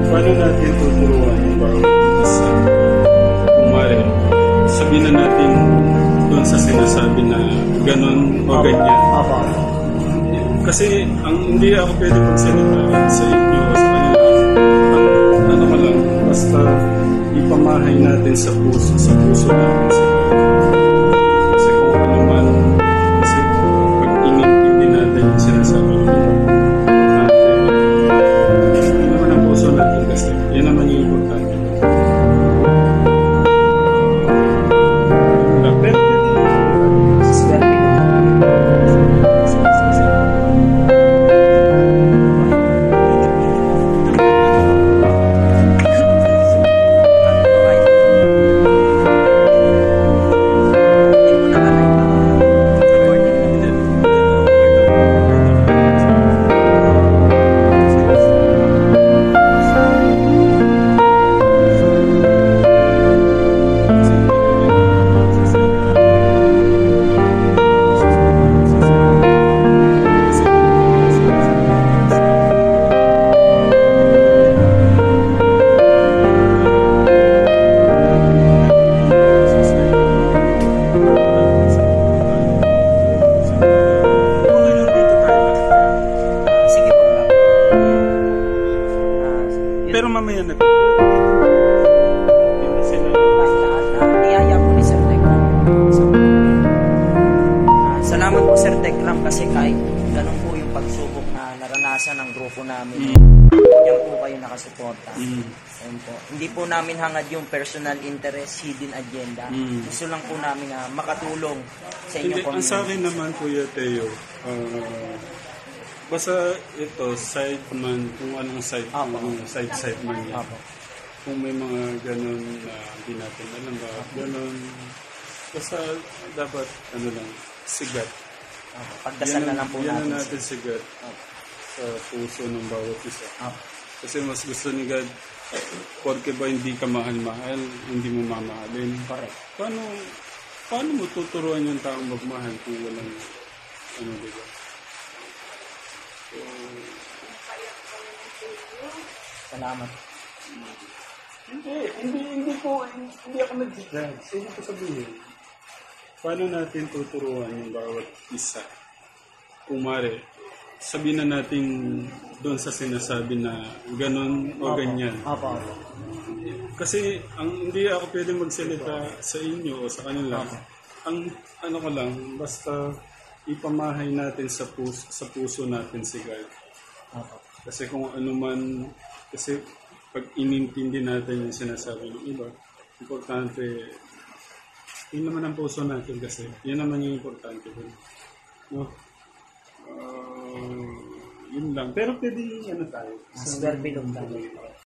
Paano natin tuturuan yung bawat isa? Kumari, sabihin na natin doon sa sinasabi na ganon o ganyan. Kasi ang hindi ako pwede magsalita sa inyo o sa kanila. Ano ka lang, basta ipamahay natin sa puso natin sa kasi kung ano man, kasi pag inintindi natin yung sinasabi nila, hindi naman ang puso natin kasi yan naman yung importante. Pero mamaya na. Niyaya po ni Sir Tekram. Salamat po Sir Tekram kasi kahit ganun po yung pagsubok na naranasan ng grupo namin. Yan po kayo nakasuporta. Ayun po. Hindi po namin hangad yung personal interest, hidden agenda. Gusto lang po namin makatulong sa inyong community. Ang sa akin naman Kuya Teo, basta ito, side man, kung anong side, side man yan. Kung may mga ganun na hindi natin alam ba, ganun, basta dapat, sigat. Pagdasal na lang po yan natin. Yan natin sigat sa puso ng bawat isa. Kasi mas gusto ni God, porque ba hindi ka mahal-mahal, hindi mo mamahalin. Correct. Paano mo tuturuan yung taong magmahal kung walang, diba? Salamat. Hindi ako nag-judge. Hindi ko sabihin. Paano natin tuturuan yung bawat isa? Kumare, sabihin na natin doon sa sinasabi na ganon o ganyan. Kasi hindi ako pwede magsalita sa inyo o sa kanila. Ang ko lang, basta ipamahay natin sa puso natin si God. Kasi kung ano man, kasi pag inintindi natin yung sinasabi ng iba, importante, yun naman ang puso natin kasi, yun naman yung importante. No? Yun lang. Pero pwede tayo. Swerbilog tayo.